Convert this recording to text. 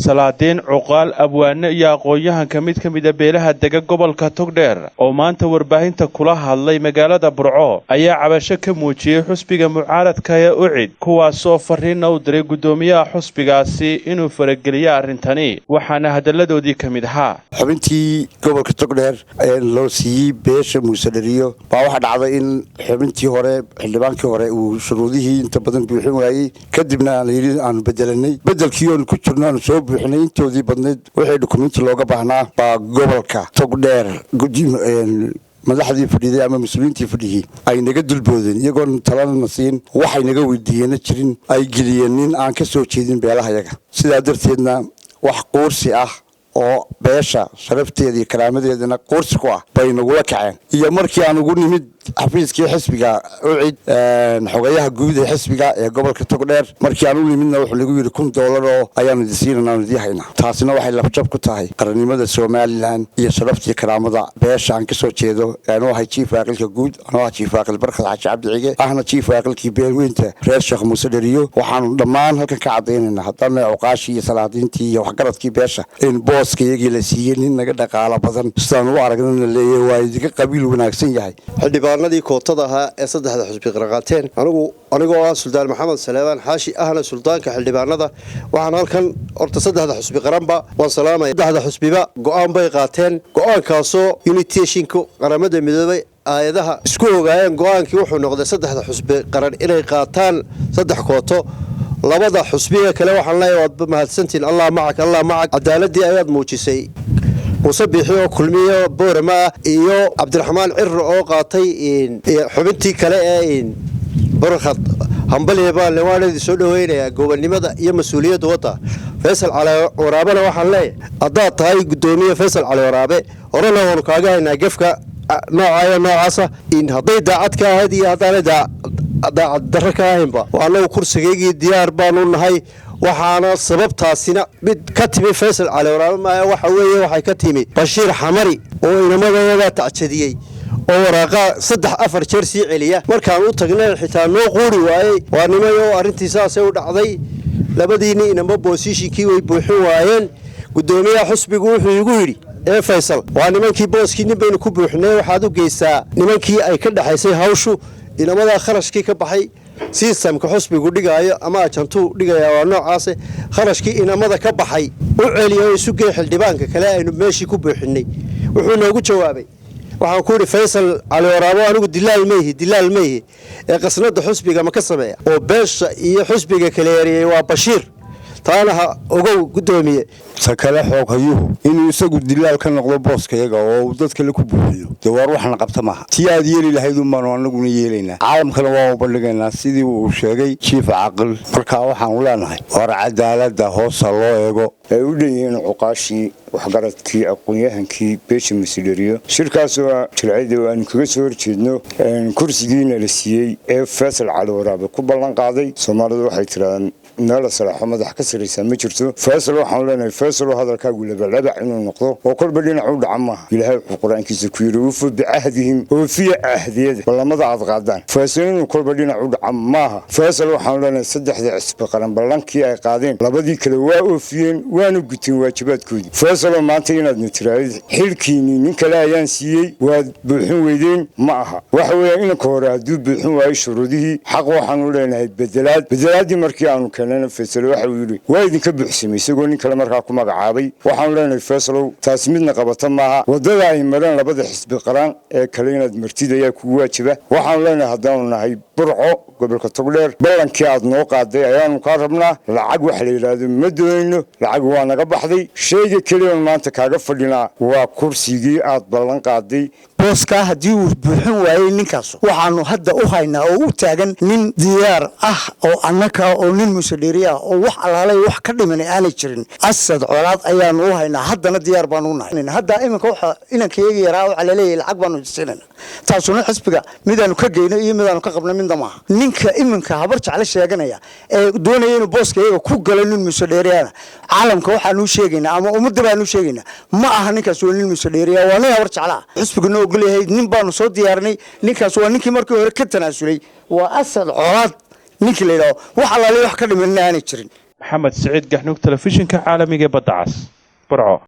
salaadiin cuqaal abwaane iyo aqoon-yahanka mid ka mid ah beelaha dega gobolka Togdheer oo maanta warbaahinta kula hadlay magaalada Burco ayaa cabasho ka muujiyay xusbiga mucaaradka ee UCID kuwaasoo fariin u diray gudoomiyaha xusbigaasi inuu farageliyo arrintani waxaana hadaladoodii ka mid ahaa xubintii gobolka Togdheer ee loo siiyay beesha Muusdariyo baa waxa dhacday in xubintii hore xildhibaankii hore uu shuruudihii inta badan buuxin waayay kadibna aan bedelanay bedelkii oo ku jirnaan soo buuxinay intoodii badneed wixii dokumenti looga baahnaa baa gobolka Togdheer madaxdii fadhiday ama mas'uuliyiintii fadhiyay ay naga dulboodeen iyagoo talana siin waxay naga weydiiyeen jirin ay geliyeen in aan ka soo jeedin beelahayaga sidaa darteedna wax qoorsi ah oo beesha sharafteeda iyo karaamadeedana qoorsi ku ah bay nagu la kaceen iyo markii aan ugu nimid xafiiskii xisbiga UCID xogayaha guud ee xisbiga ee gobolka Togdheer markii aan u nimidna wuxuu lagu yiri $1 oo ayaan diihaynaa taasina waxay lafjab ku tahay qaranimada Soomaaliland iyo sharaftii karaamada beesha aan ka soo jeedo aan wahay chief aqalka guud aan chief aqal barkad Xaaji Cabdi Cige ahna chief aqalkii beelweynta reer Sheekh Muusdariyo waxaan dhammaan halkan ka cadeynaa haddana cuqaashi iyo salaadiintii iyo waxgaradkii beesha in booskayagii la siiyay nin naga dhaqaale badan sidaan u aragnaa leeyahay waa idiga qabiil wanaagsan yahay xildhibaanadii kootada ahaa ee saddexda xusbi qarqaateen anigoo ah Suldaan Maxamed Saleebaan Xaashi ahna suldaanka xildhibaanada waxaan halkan horta saddexda xusbi qaranba waan salaamay saddexda xusbiba go'aan bay qaateen go'aankaasoo unitationka qaramada midoobay aayadaha isku ogaayeen go'aankii wuxuu noqday saddexda xusbi qaran inay qaataan saddex kooto labada xusbiga kale waxaan leeyahay waad mahadsantiin Allah macak cadaaladii ayaad muujisay musabbixi oo kulmiyo boorama iyo Cabdiraxmaan Cirro oo qaatay xubintii kale ee barxad hambaliyeeba leewaanadii soo dhaweynaya gobonimada iyo mas'uuliyadda wada Faysal Cali Waraabe waxaan leeyahay hadaa tahay gudoomiye Faysal Cali Waraabe orana oo kaaga haynaa gefka noocaasa in haday daacad ka ahayd iyo hadaan daacad darro ka ahaynba waana kursigeygii diyaar baan u nahay waxaana sababtaasina mid ka timi Faysal Cali Waraabe ma waxa weeye waxay ka timi Bashiir Xamari oo inamadayada tacadiyay oo waraaqa 3-4 jeer sii celiya markaan u tagnay xitaa noo qoori waayay waa nimayo arintiisaas u dhacday labadiina inama boosishinkii way buuxin waayeen gudoomiyaha xusbigu wuxuu igu yiri Faysal waa nimankii booskii baynu ku buuxinay waxaad u geysaa nimankii ay ka dhaxaysay hawshu inamada kharashkii ka baxay systemka xusbigu dhigaayo ama ajantu dhigaya waa noocaas kharashkii inamada ka baxay u celiyo isu geey xildhibaanka kale aynu meeshii ku buuxinay wuxuu noogu jawaabay waxaan ku yiri Faysal Cali Waraabe anigu dilaal meehi ee qasnada xusbiga ma ka sameeya oo beesha iyo xusbiga kale yariyay waa Bashiir taanaha ogow gudoomiye sakala xoogayuhu inuu isagu dilaal ka noqdo booskayaga oo dadka la ku buuxiyo dawaar waxna qabta maaha tii aad yeeli lahayd uma anaguna yeelayna caalamkana waa u bandhigaynaa sidii uu sheegay chief aqal marka waxaan u leenahay war cadaalada hoos loo eego ay u dheeyeen cuqaashi waxgaradkii aqoon-yahankii beesha Muusdariyo shirkaas waa shirciyada aan kaga soo horjeedno kursigiina la siiyay ee Faysal Cali Waraabe ku ballan qaaday Soomaalidu waxay tiraahdaan nala salaxo madax ka sareysan ma jirto Faysal waxaan leenahay Faysal hadalkaagu laba inuu noqdo oo kolba dhinac u dhacma ilaahay quraankiisa ku yiri uu fud bi'ahdihim oo fi ahdiyada ballamada aad qaadaan Faysal inuu kolba dhinac u dhacma Faysal waxaan leenahay saddexda xisbi qaran ballankii ay qaadeen labadii kale waa oofiyeen waana gutin waajibaadkoodii Faysal maanta inaad nitiraad xilkiini nin kale ayaan siiyay waa buuxin weydeen ma aha waxa weeye in ka hor haduu buuxin waayo shuruudihii xaq waxaan u leenahay bedelaadii markii aanu Faysal waxa uu yiri waa idinka buuxsamay isagoo nin kale markaa ku magacaabay waxaan leenahay Faysal taas midna qabata maaha wadada ay mareen labada xisbi qaran ee kale inaad martida ayaa ku waajiba waxaan leenahay hadaan nahay Burco gobolka Togdheer ballankii aad noo qaaday ayaanu ka rabnaa lacag wax la yiraahdo ma doonayno lacag waa naga baxday sheyga kale oo maanta kaaga fadhina waa kursigii aad ballan qaaday booska hadii uu buuxin waayay ninkaas waxaanu hadda u haynaa oo u taagan nin diyaar ah oo annaka oo nin Muusdariyo oo wax alaalay wax ka dhimanay aan jirin asad colaad ayaanu u haynaa haddana diyaar baan u nahay hadda iminka waxa inankayga yaraa oo calaaleeyay lacag baanu siinayna taasuna xisbiga midaanu ka geeyno iyo midaanu ka qabno midna maaha ninka iminka habar jecel sheeganaya ee doonaya inuu booskayaga ku galo nin Muusdariyo caalamka waxaanu sheegaynaa ama ummadda baanu sheegaynaa ma aha ninkaas oo nin Muusdariyo waa nin habar jecel xisbiga ogol yahay nin baanu soo diyaarnay ninkaas waa ninkii markii hore ka tanaasulay waa asad colaad ninkii leeyahay wax alaale wax ka dhimanay aan jirin maxamed siciid gaxnuug telefishinka caalamiga badda cas burco.